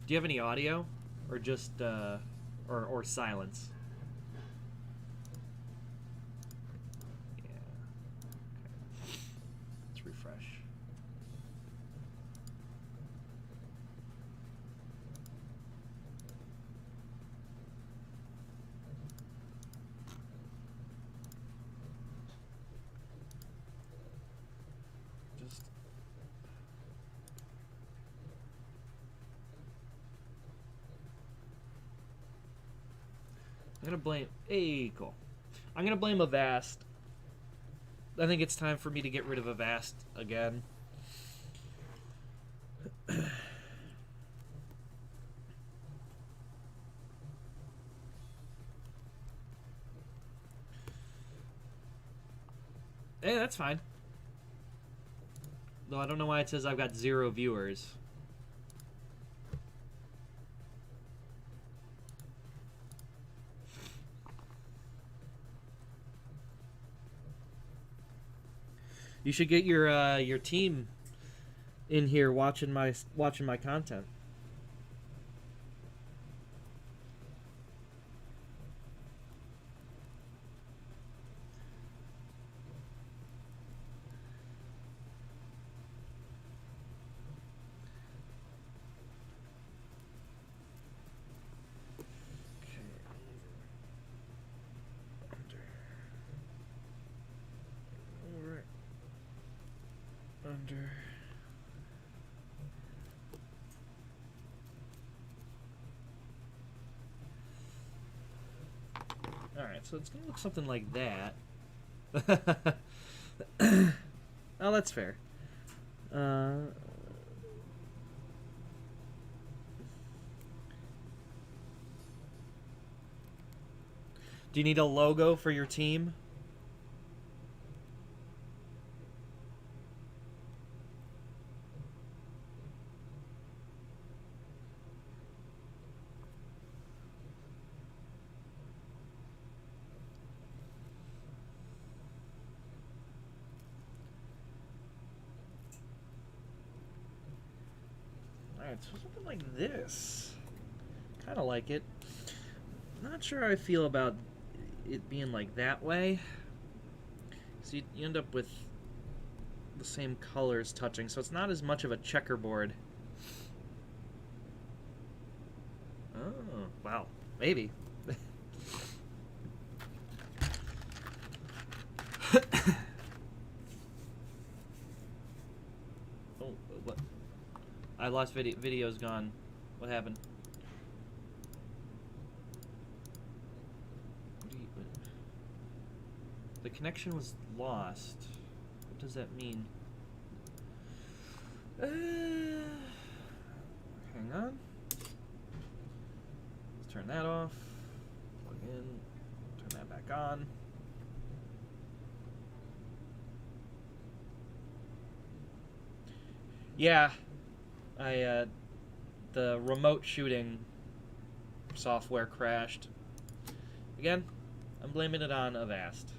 Do you have any audio, or just or silence? Yeah. Okay. Let's refresh. Just. I'm gonna blame. Hey, cool. I'm gonna blame Avast. I think it's time for me to get rid of Avast again. Hey, that's fine. Though I don't know why it says I've got 0 viewers. You should get your team in here watching my content. Under. Alright, so it's going to look something like that. Oh, that's fair. Do you need a logo for your team? Alright, so something like this. Kind of like it. Not sure how I feel about it being like that way. So you end up with the same colors touching, so it's not as much of a checkerboard. Oh, wow. Maybe. Oh, what? I lost video's gone. What happened? The connection was lost. What does that mean? Hang on. Let's turn that off. Plug in. Turn that back on. Yeah. The remote shooting software crashed. Again, I'm blaming it on Avast.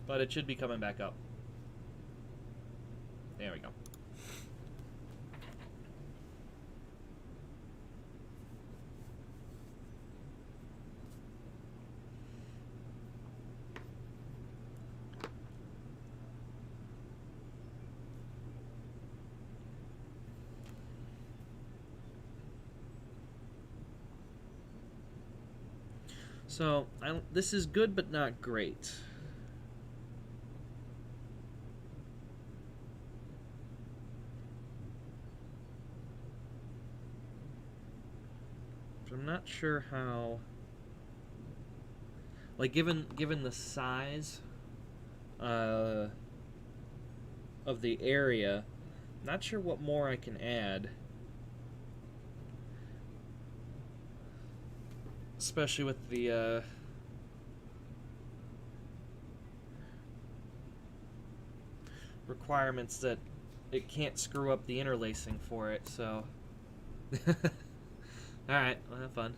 But it should be coming back up. There we go. So, this is good but not great. I'm not sure how, like, given the size of the area, not sure what more I can add, especially with the requirements that it can't screw up the interlacing for it, so alright, well, have fun.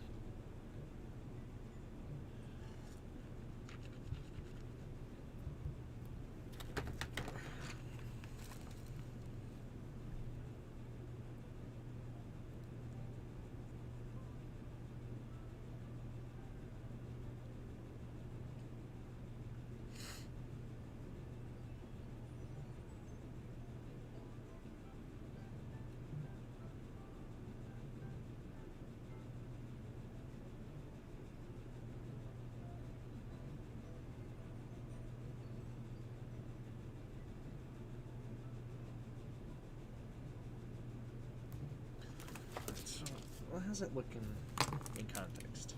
how's it looking in context?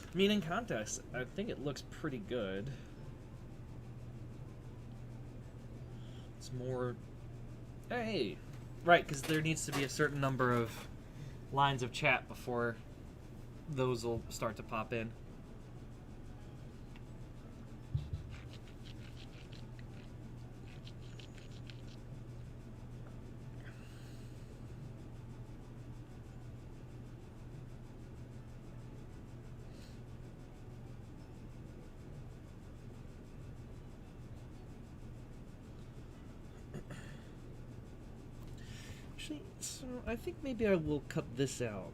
I mean, in context, I think it looks pretty good. It's more... Hey! Right, because there needs to be a certain number of lines of chat before those will start to pop in. Actually, so I think maybe I will cut this out.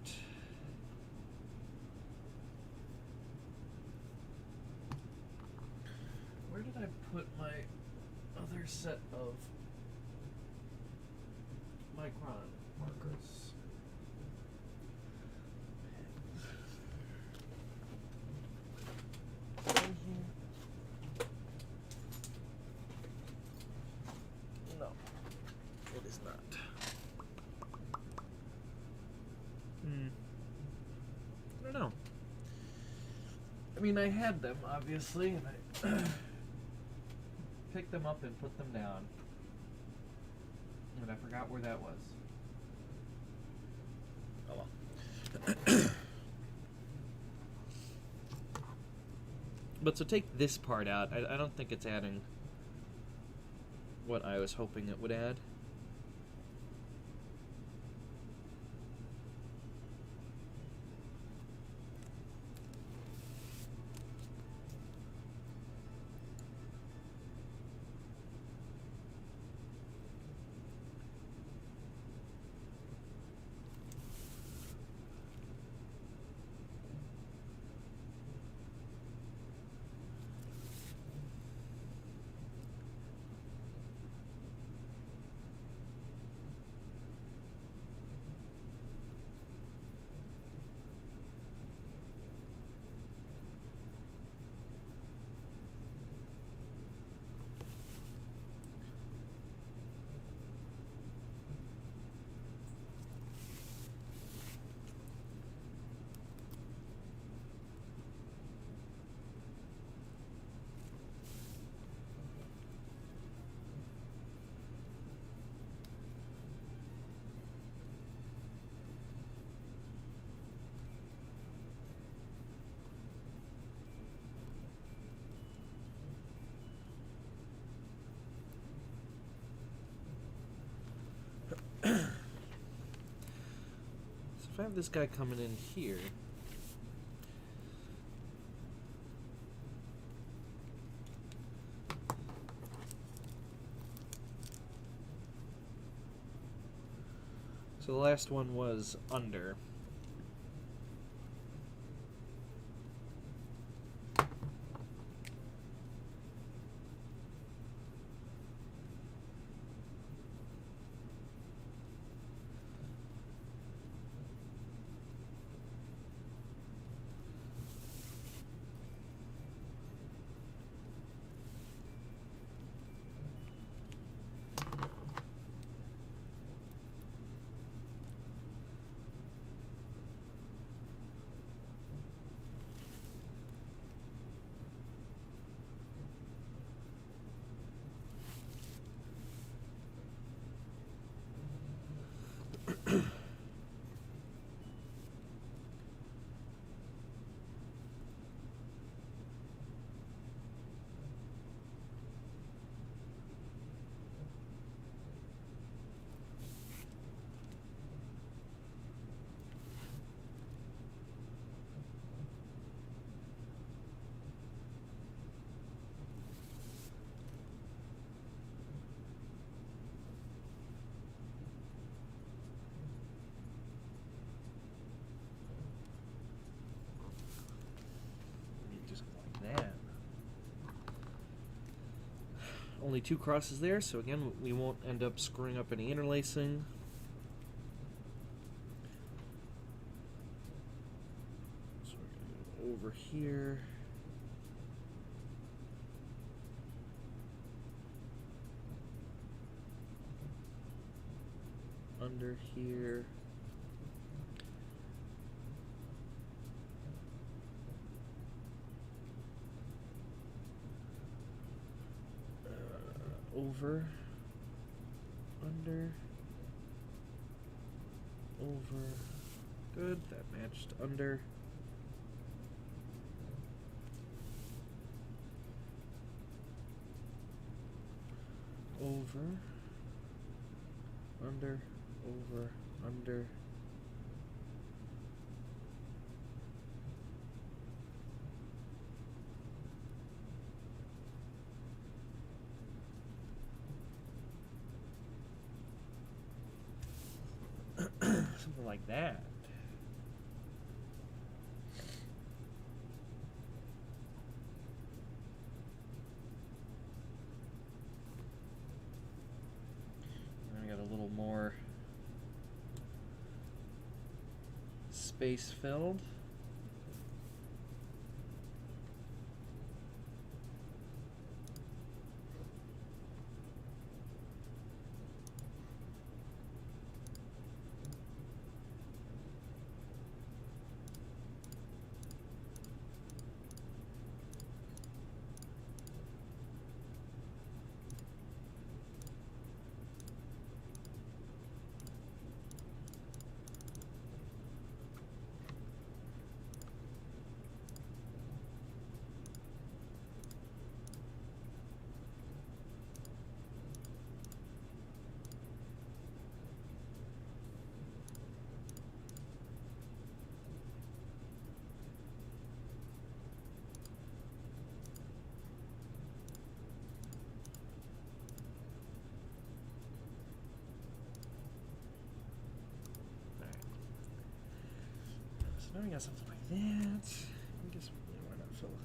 Where did I put my other set of micron markers? No, it is not. I don't know. I mean, I had them, obviously, and I picked them up and put them down. And I forgot where that was. Oh well. But so take this part out. I don't think it's adding what I was hoping it would add. If I have this guy coming in here, so the last one was under. only 2 crosses there, so again, we won't end up screwing up any interlacing. So we're going to go over here. Under here. Over, under, over, good, that matched under, over, under, over, under, something like that. And I got a little more space filled. So now we got something like that. I guess why not fill it?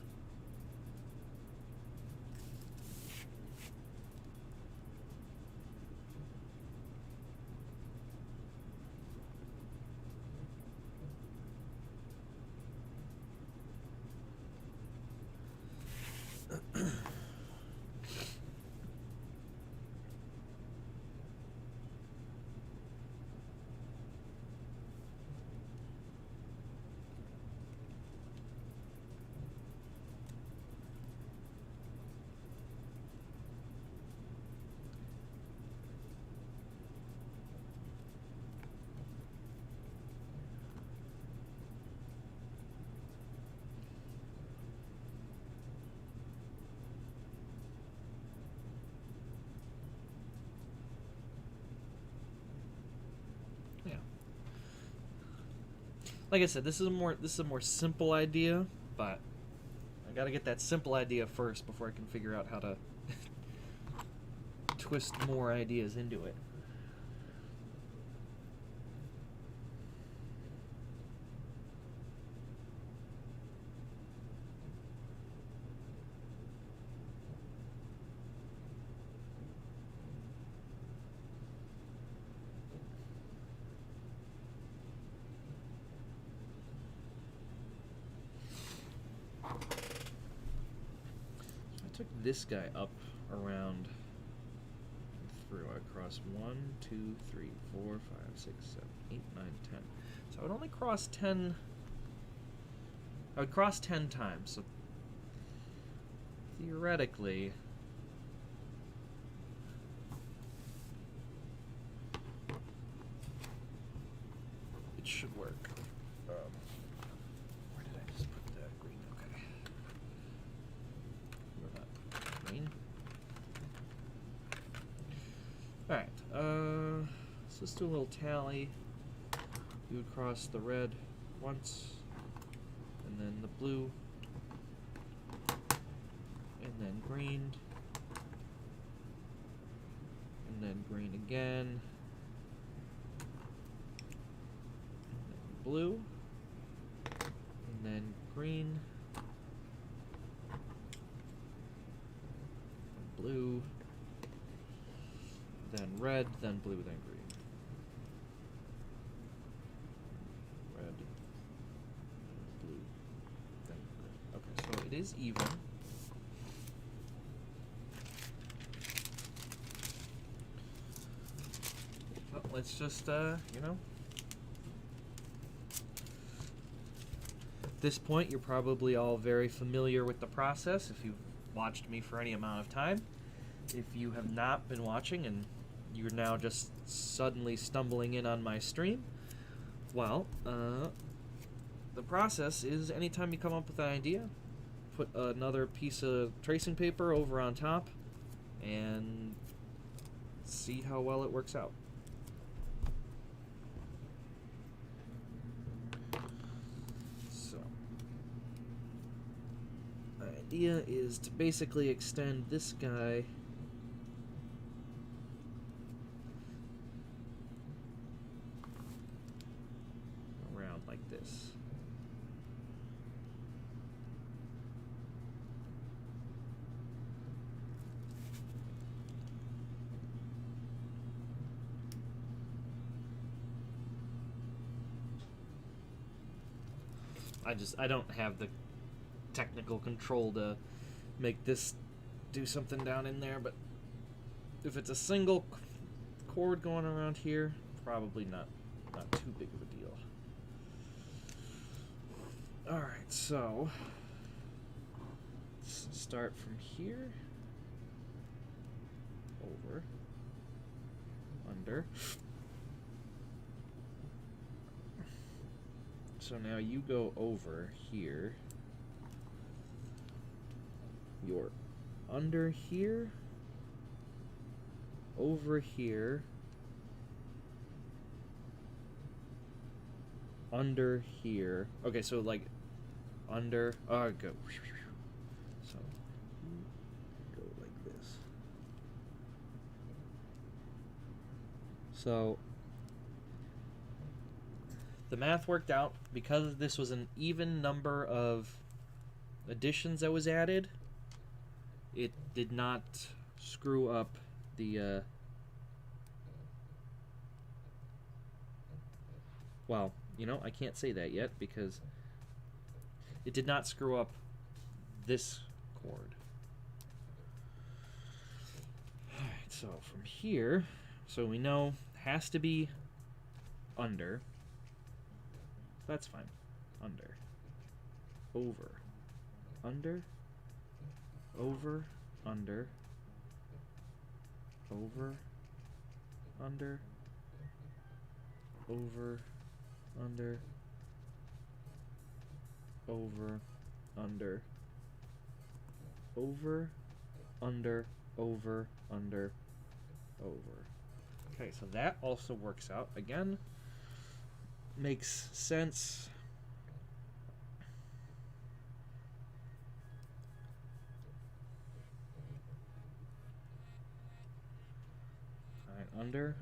Like I said, this is a more simple idea, but I gotta get that simple idea first before I can figure out how to twist more ideas into it. Took this guy up around through across 1, 2, 3, 4, 5, 6, 7, 8, 9, 10. So I would only cross 10. I would cross 10 times. So theoretically, it should work. Where did I just put that green? Okay. Alright, so let's do a little tally. You would cross the red once, and then the blue, and then green, and then green again, and then blue, and then green, blue, then red, then blue, then green. Red, blue, then green. Okay, so it is even. Well, let's just, you know. At this point, you're probably all very familiar with the process if you've watched me for any amount of time. If you have not been watching and you're now just suddenly stumbling in on my stream, well, the process is anytime you come up with an idea, put another piece of tracing paper over on top and see how well it works out. So, the idea is to basically extend this guy around like this. I don't have the technical control to make this do something down in there, but if it's a single cord going around here, probably not too big of a deal. Alright, so let's start from here, over, under. So now you go over here, you're under here, over here, under here. Okay, so like under, go. So go like this. So the math worked out because this was an even number of additions that was added. It did not screw up the well, you know, I can't say that yet because it did not screw up this chord. Alright, so from here, so we know it has to be under. That's fine. Under. Over. Under. Over. Under. Over. Under. Over. Under. Over. Under. Over. Under. Over. Under. Over. Okay, so that also works out. Again, makes sense. Alright, under,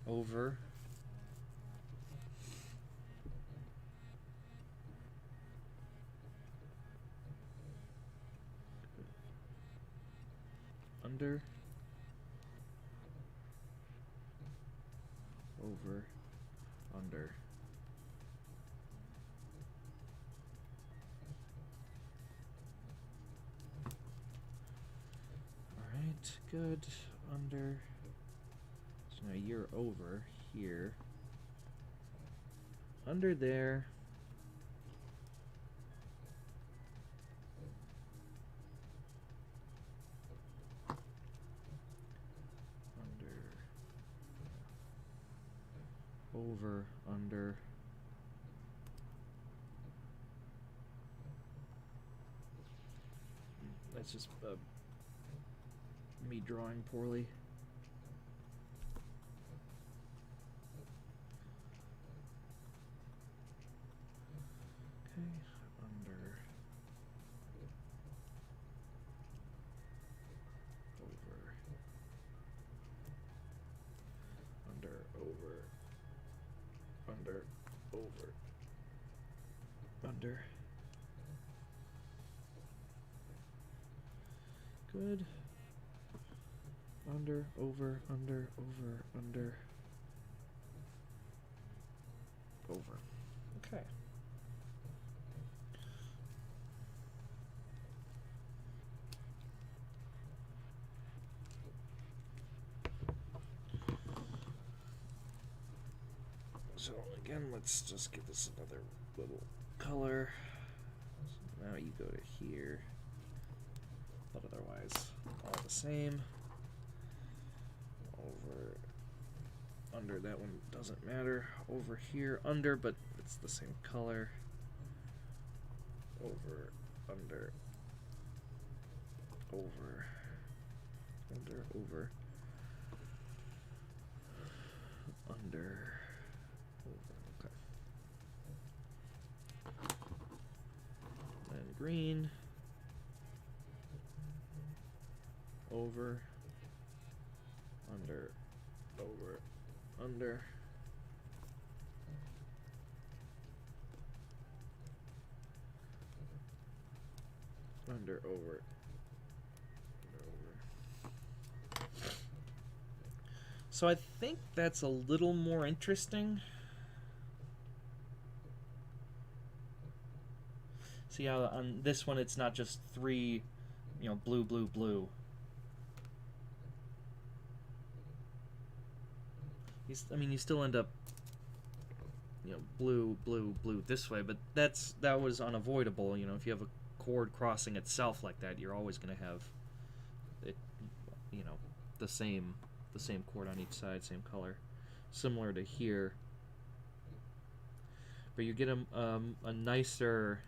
over, under, over, under. Alright, good. Under. So now you're over here. Under there. Under. Over, under. That's just me drawing poorly. Okay, under. Over. Under, over. Under, over. Under. Good. Under, over, under, over, under, over. Okay. So again, let's just give this another little color. So now you go to here, but otherwise all the same. Over, under, that one doesn't matter. Over here, under, but it's the same color. Over, under, over, under, over, under, over. Okay. And green, over, under, over, under, under, over, over. So I think that's a little more interesting. See how on this one it's not just three, you know, blue, blue, blue. I mean, you still end up, you know, blue, blue, blue this way, but that was unavoidable. You know, if you have a chord crossing itself like that, you're always going to have it, you know, the same chord on each side, same color, similar to here. But you get a nicer,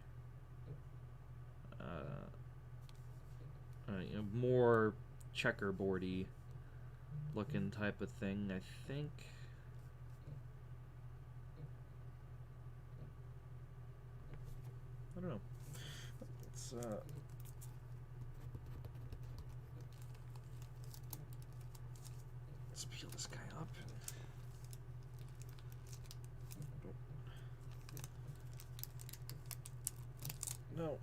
you know, more checkerboardy looking type of thing, I think. I don't know. Let's peel this guy up. No.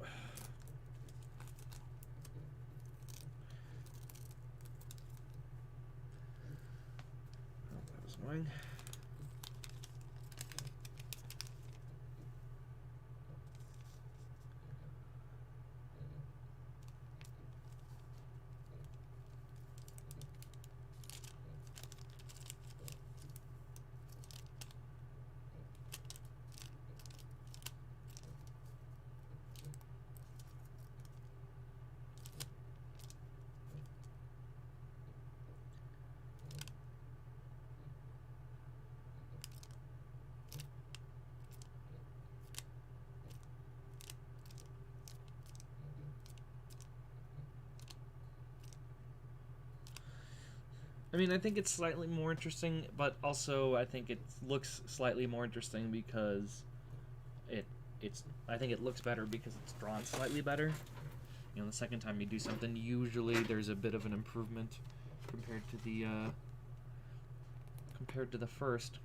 Oh, that was annoying. I mean, I think it's slightly more interesting, but also I think it looks slightly more interesting because I think it looks better because it's drawn slightly better. You know, the second time you do something, usually there's a bit of an improvement compared to the first.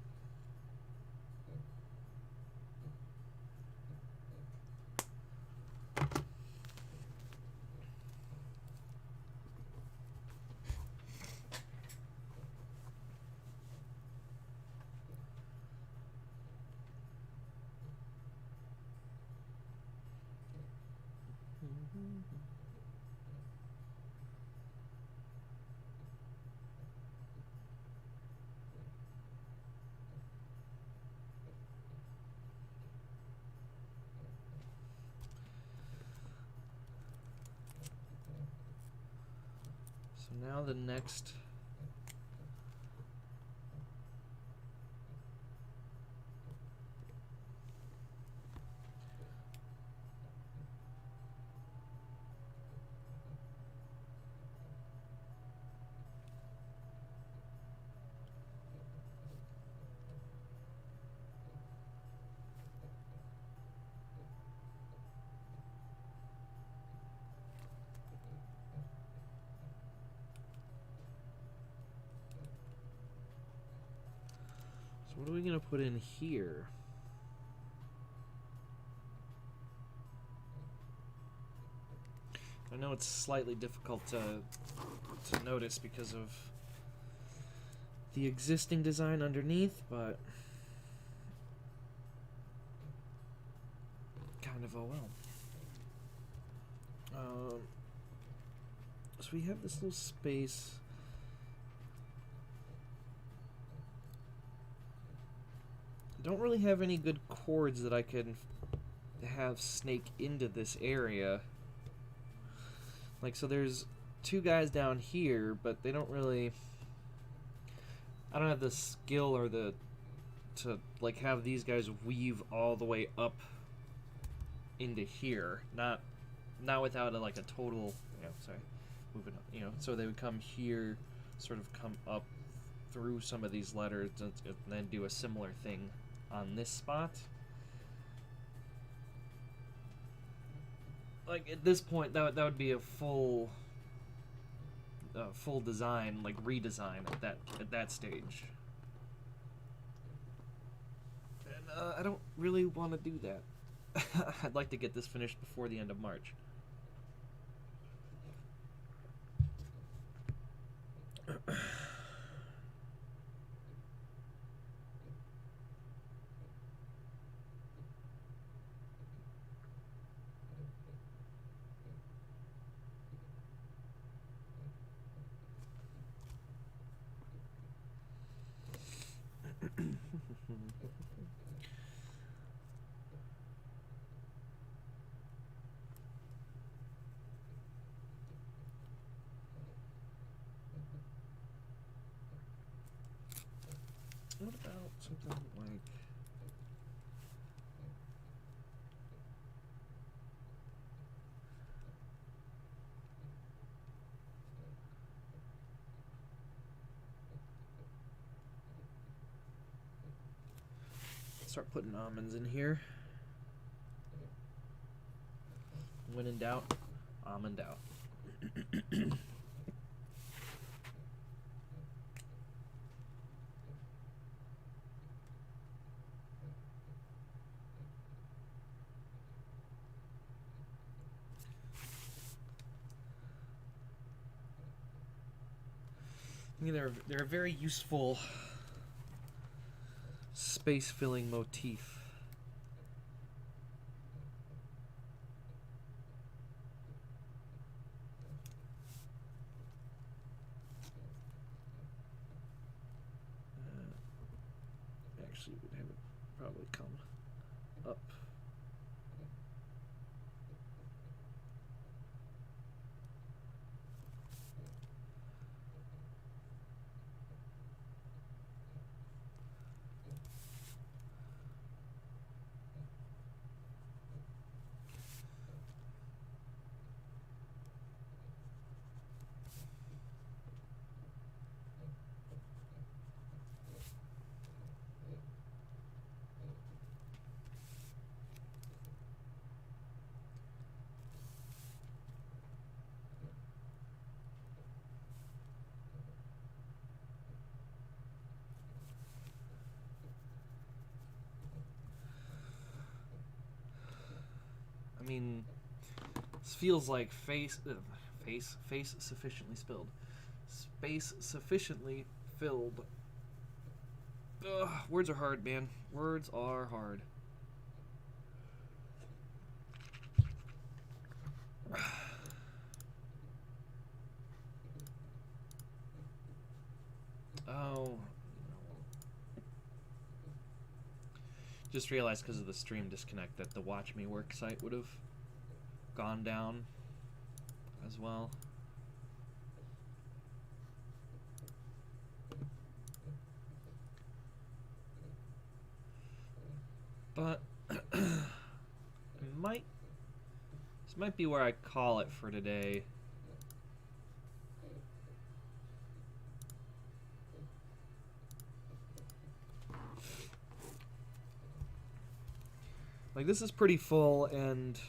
So now the next what are we going to put in here? I know it's slightly difficult to to notice because of the existing design underneath, but kind of oh well. So we have this little space. Don't really have any good chords that I can have snake into this area. Like, so there's two guys down here, but they don't really... I don't have the skill or the... to, like, have these guys weave all the way up into here. Not without, like, a total... sorry. Moving up, so they would come here, sort of come up through some of these letters, and then do a similar thing on this spot. Like, at this point, that would be a full design, like redesign at that stage. And I don't really want to do that. I'd like to get this finished before the end of March. What about something like... start putting almonds in here. When in doubt, almond out. I mean, they're a very useful space-filling motif. Actually, we'd have it probably come up. I mean, this feels like face sufficiently spilled. Space sufficiently filled. Ugh, words are hard, man. Words are hard. Oh. Just realized because of the stream disconnect that the Watch Me Work site would have gone down as well. But this might be where I call it for today. Like, this is pretty full, and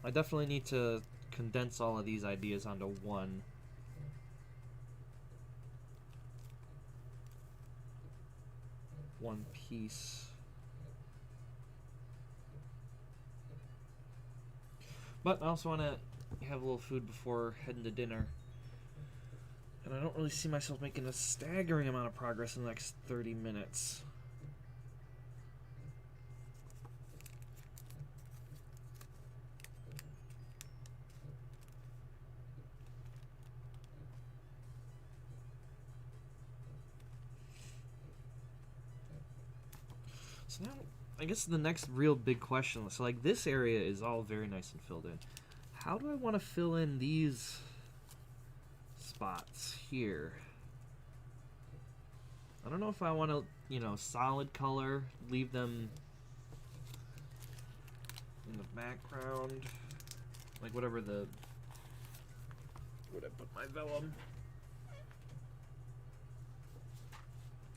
I definitely need to condense all of these ideas onto one piece. But I also want to have a little food before heading to dinner. And I don't really see myself making a staggering amount of progress in the next 30 minutes. So now, I guess the next real big question, so like this area is all very nice and filled in. How do I want to fill in these spots here? I don't know if I want to, you know, solid color, leave them in the background, like whatever the, would I put my vellum?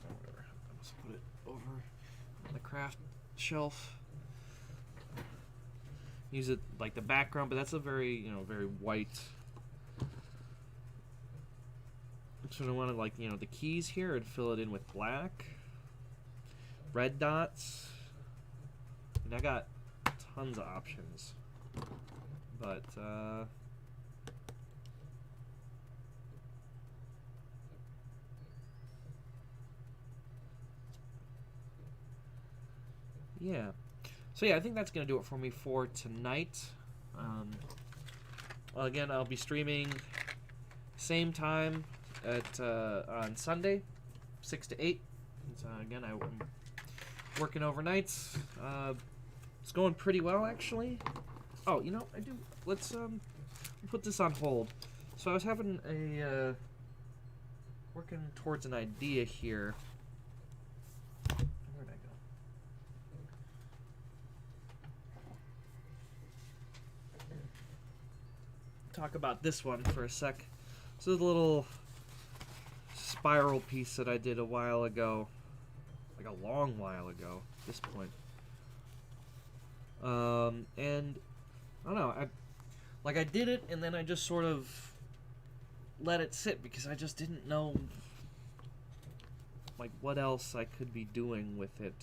Oh, whatever, I must put it over on the craft shelf. Use it like the background, but that's a very, you know, very white. So I want to, like, you know, the keys here, and fill it in with black. Red dots. And I got tons of options. But, yeah. So yeah, I think that's going to do it for me for tonight. Well, again, I'll be streaming same time at on Sunday, 6 to 8. So again, I'm working overnights. It's going pretty well, actually. Oh, you know, I do. Let's put this on hold. So I was having a working towards an idea here. Where'd I go? Talk about this one for a sec. So the little spiral piece that I did a while ago, like a long while ago at this point. And I don't know, I did it, and then I just sort of let it sit because I just didn't know like what else I could be doing with it.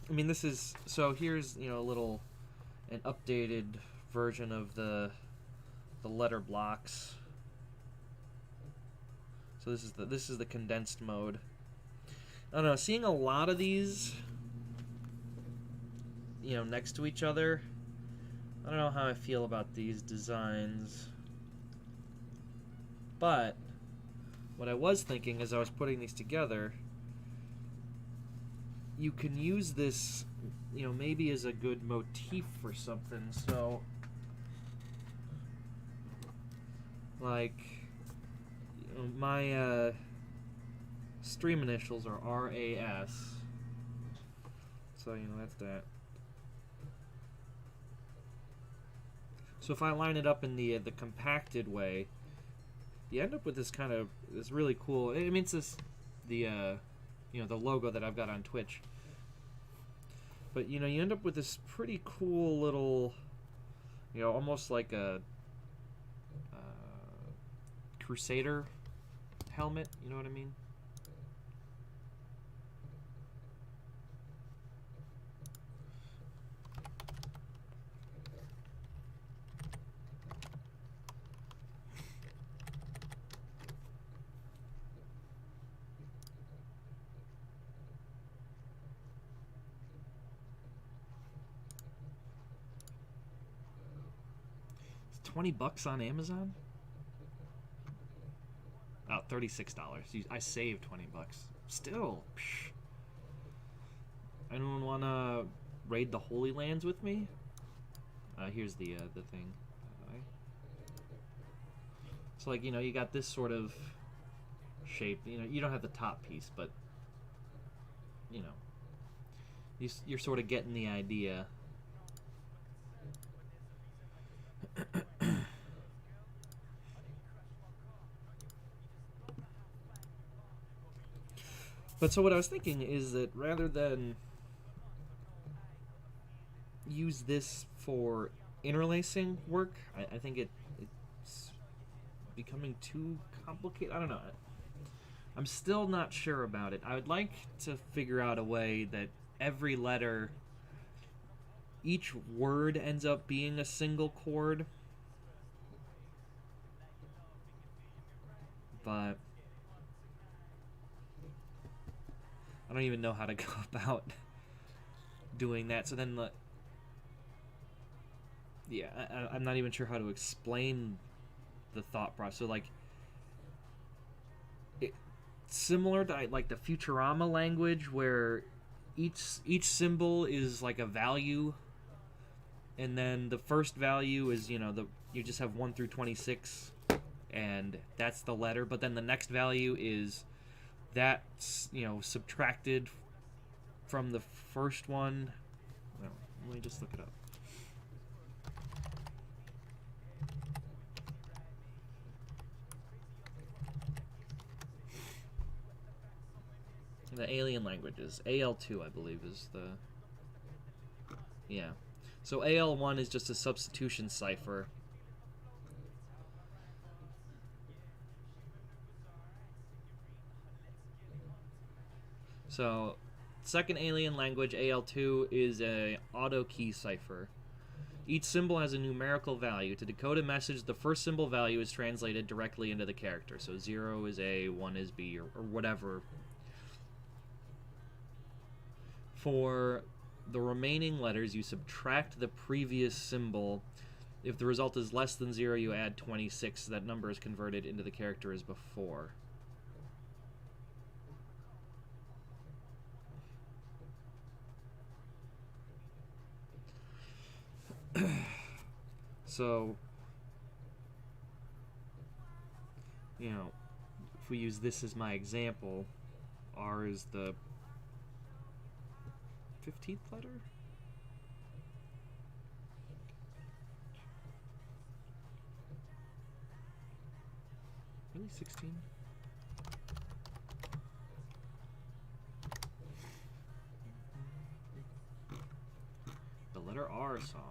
I mean, this is, so here's, you know, an updated version of the letter blocks. So this is the condensed mode. I don't know, seeing a lot of these, you know, next to each other, I don't know how I feel about these designs. But what I was thinking as I was putting these together, you can use this, you know, maybe as a good motif for something. So, like, you know, my stream initials are RAS. So, you know, that's that. So if I line it up in the compacted way, you end up with this kind of, this really cool, I mean, it's this, you know, the logo that I've got on Twitch. But, you know, you end up with this pretty cool little, you know, almost like a Crusader helmet, you know what I mean? $20 on Amazon? Oh, $36. I saved $20. Still, psh. Anyone wanna raid the Holy Lands with me? Here's the thing. So, like, you know, you got this sort of shape. You know, you don't have the top piece, but you know, you're sort of getting the idea. But so what I was thinking is that rather than use this for interlacing work, I think it's becoming too complicated. I don't know. I'm still not sure about it. I would like to figure out a way that every letter, each word ends up being a single chord. but I don't even know how to go about doing that. So then, yeah, I'm not even sure how to explain the thought process. So like, similar to like the Futurama language, where each symbol is like a value, and then the first value is you just have 1 through 26, and that's the letter. But then the next value is that's subtracted from the first one. Well, let me just look it up. The alien languages. AL2, I believe, is the... Yeah. So AL1 is just a substitution cipher. So, second alien language, AL2, is a auto key cipher. Each symbol has a numerical value. To decode a message, the first symbol value is translated directly into the character. So 0 is A, 1 is B, or whatever. For the remaining letters, you subtract the previous symbol. If the result is less than 0, you add 26. That number is converted into the character as before. So, if we use this as my example, R is the 15th letter? Really? 16? The letter R song.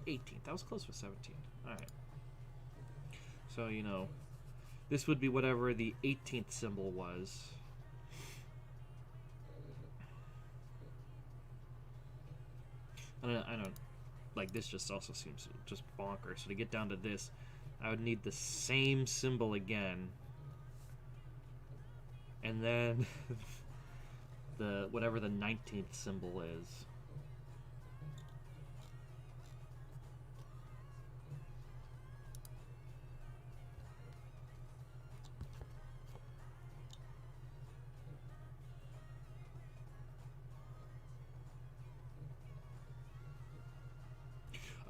18th. That was close with 17. Alright. So, this would be whatever the 18th symbol was. I don't like, this just also seems just bonkers. So to get down to this, I would need the same symbol again, and then the whatever the 19th symbol is.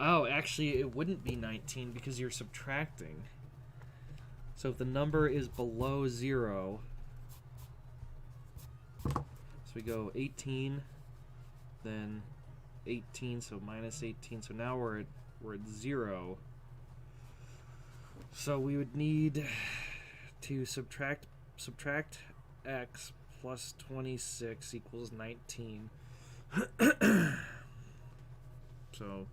Oh, actually, it wouldn't be 19 because you're subtracting. So if the number is below 0, so we go 18, then 18, so minus 18. So now we're at 0. So we would need to subtract x plus 26 equals 19. So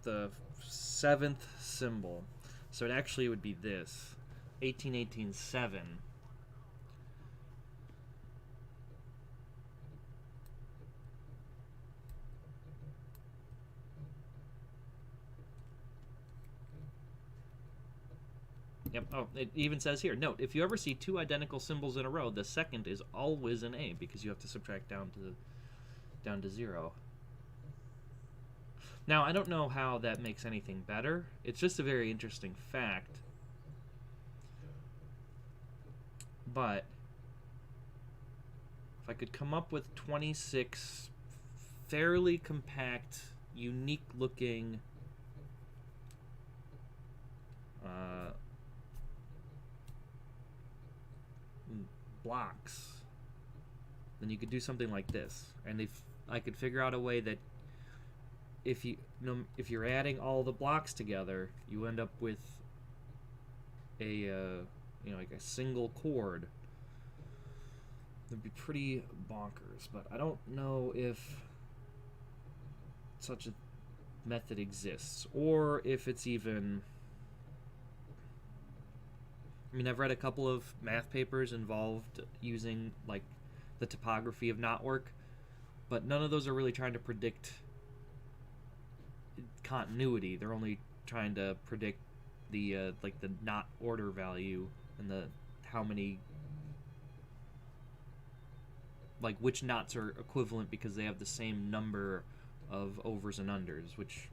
the 7th symbol. So it actually would be this. 18, 18, 7. Yep. Oh, it even says here, note, if you ever see two identical symbols in a row, the second is always an A because you have to subtract down to 0. Now, I don't know how that makes anything better. It's just a very interesting fact. But if I could come up with 26 fairly compact, unique-looking blocks, then you could do something like this. And if I could figure out a way that if you're adding all the blocks together, you end up with a like a single chord, it'd be pretty bonkers. But I don't know if such a method exists, or if it's even... I mean, I've read a couple of math papers involved using like the topography of knotwork, but none of those are really trying to predict continuity. They're only trying to predict the like the knot order value and the how many, like which knots are equivalent because they have the same number of overs and unders, which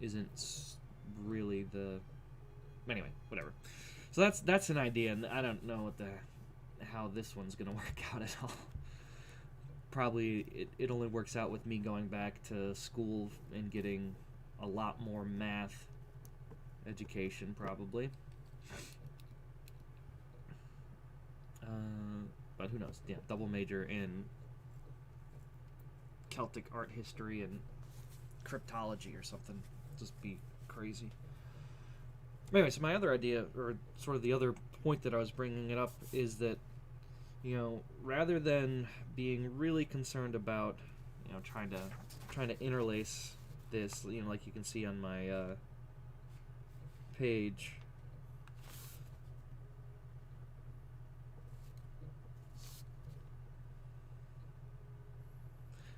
isn't really the, anyway, whatever. So that's an idea, and I don't know how this one's gonna work out at all. Probably it only works out with me going back to school and getting a lot more math education, probably. But who knows? Yeah, double major in Celtic art history and cryptology or something. Just be crazy. Anyway, so my other idea, or sort of the other point that I was bringing it up, is that, you know, rather than being really concerned about, you know, trying to interlace this, you know, like you can see on my page,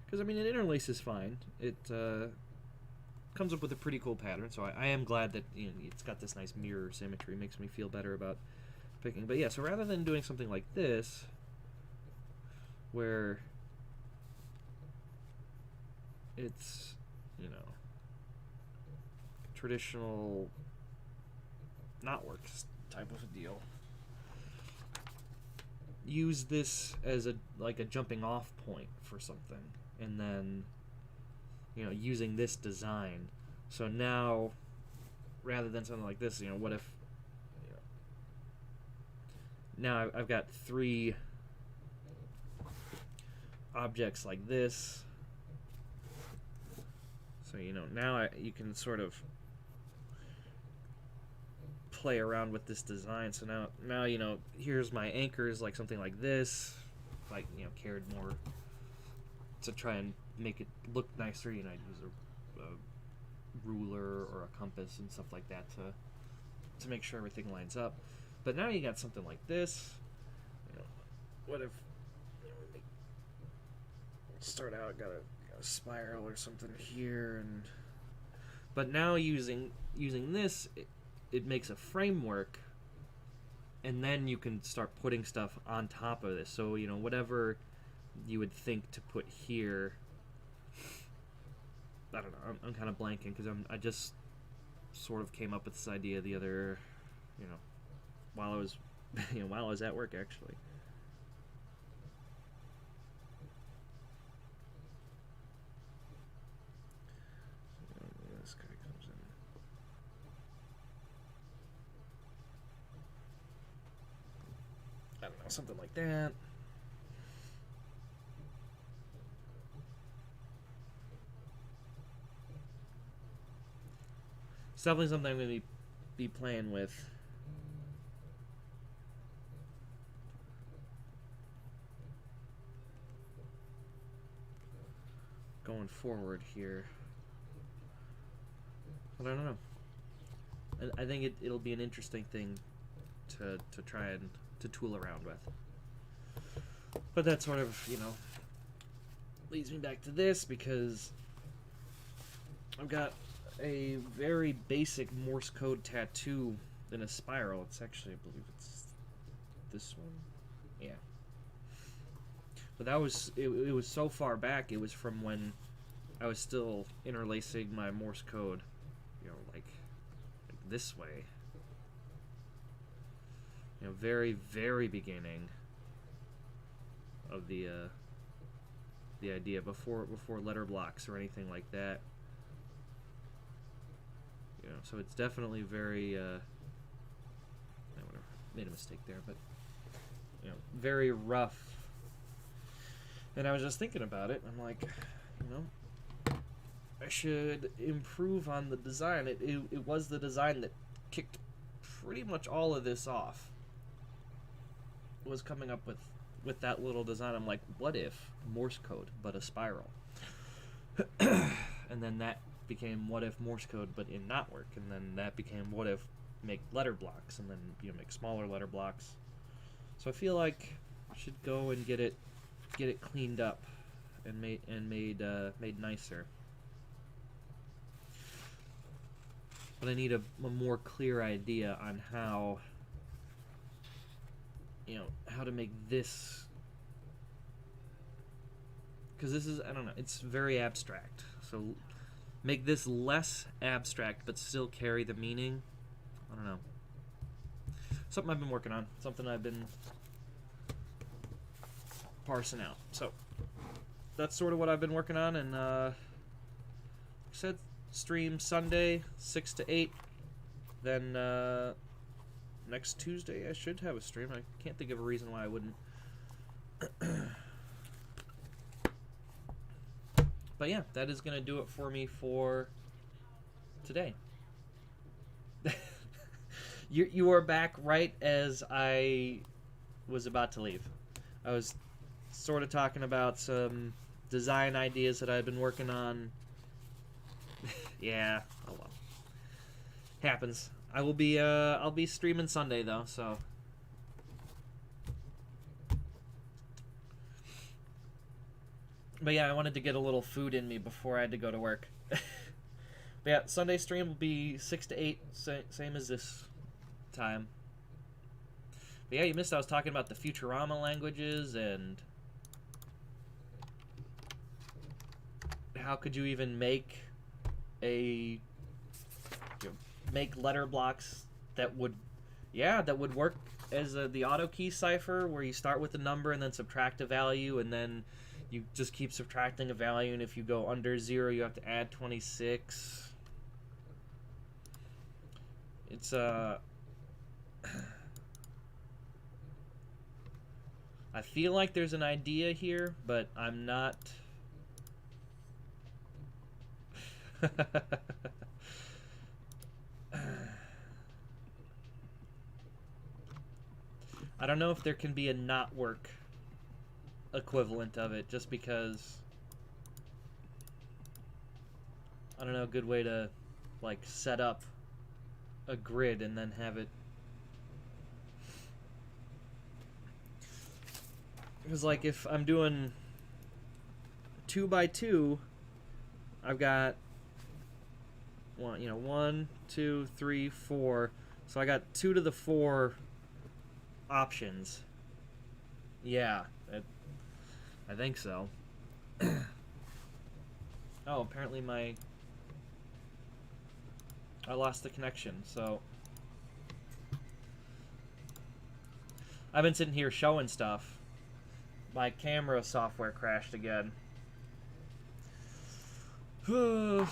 because I mean it interlaces fine. It comes up with a pretty cool pattern, so I am glad that, you know, it's got this nice mirror symmetry. It makes me feel better about picking. But yeah, so rather than doing something like this, where it's, you know, traditional knotworks type of a deal, use this as a jumping off point for something, and then, you know, using this design. So now, rather than something like this, you know, what if, you know, now I've got 3 objects like this. So, you know, now you can sort of play around with this design. So now you know, here's my anchors, like something like this. Like, you know, cared more to try and make it look nicer, you know, I'd use a ruler or a compass and stuff like that to make sure everything lines up. But now you got something like this. You know, what if, you know, start out, got a spiral or something here, and but now using this, it makes a framework, and then you can start putting stuff on top of this. So, you know, whatever you would think to put here, I don't know, I'm kind of blanking because I just sort of came up with this idea the other, you know, while I was while I was at work, actually. This guy comes in. I don't know, something like that. It's definitely something I'm going to be playing with. Going forward here. But I don't know. I think it'll be an interesting thing to try and to tool around with. But that sort of, you know, leads me back to this, because I've got a very basic Morse code tattoo in a spiral. It's actually, I believe it's this one. Yeah. But that was, it was so far back, it was from when I was still interlacing my Morse code, you know, like this way. You know, very, very beginning of the idea, before letter blocks or anything like that. You know, so it's definitely very whatever, made a mistake there, but, you know, very rough. And I was just thinking about it, I'm like, you know, I should improve on the design. It was the design that kicked pretty much all of this off. Was coming up with that little design. I'm like, what if Morse code but a spiral? And then that became what if Morse code but in knotwork, and then that became what if make letter blocks, and then, you know, make smaller letter blocks. So I feel like I should go and get it cleaned up and made nicer. but I need a more clear idea on how, you know, how to make this, because this is, I don't know, it's very abstract. So make this less abstract but still carry the meaning. I don't know. Something I've been working on. Something I've been parsing out. So that's sort of what I've been working on. And I said stream Sunday 6 to 8. Then next Tuesday I should have a stream. I can't think of a reason why I wouldn't. But yeah, that is going to do it for me for today. You are back right as I was about to leave. I was sort of talking about some design ideas that I've been working on. Yeah, oh well. Happens. I'll be streaming Sunday though, so but yeah, I wanted to get a little food in me before I had to go to work. But yeah, Sunday stream will be 6 to 8, same as this time. But yeah, you missed, I was talking about the Futurama languages and how could you even make make letter blocks that would work as the auto key cipher, where you start with a number and then subtract a value, and then you just keep subtracting a value, and if you go under 0 you have to add 26. It's I feel like there's an idea here, but I'm not. I don't know if there can be a not work equivalent of it, just because, I don't know, a good way to like set up a grid and then have it, because like if I'm doing 2 by 2, I've got 1, 2, 3, 4, so I got 2 to the 4 options. Yeah, I think so. Oh, apparently I lost the connection, so I've been sitting here showing stuff. My camera software crashed again. I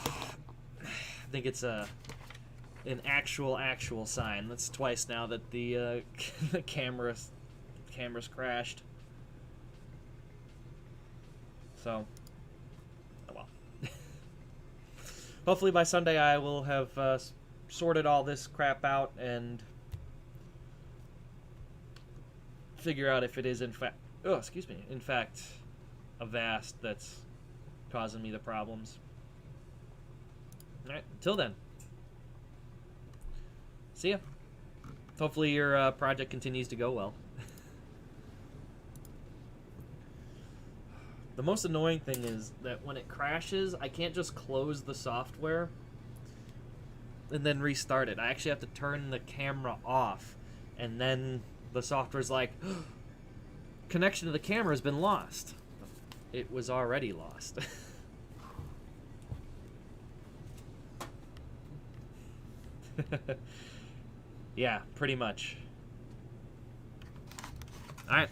think it's an actual sign. That's twice now that the the camera's crashed. So, oh well. Hopefully by Sunday I will have sorted all this crap out and figure out if it is in fact, in fact, Avast that's causing me the problems. Alright, until then. See ya. Hopefully your project continues to go well. The most annoying thing is that when it crashes, I can't just close the software and then restart it. I actually have to turn the camera off, and then the software's like, connection to the camera has been lost. It was already lost. Yeah, pretty much. Alright.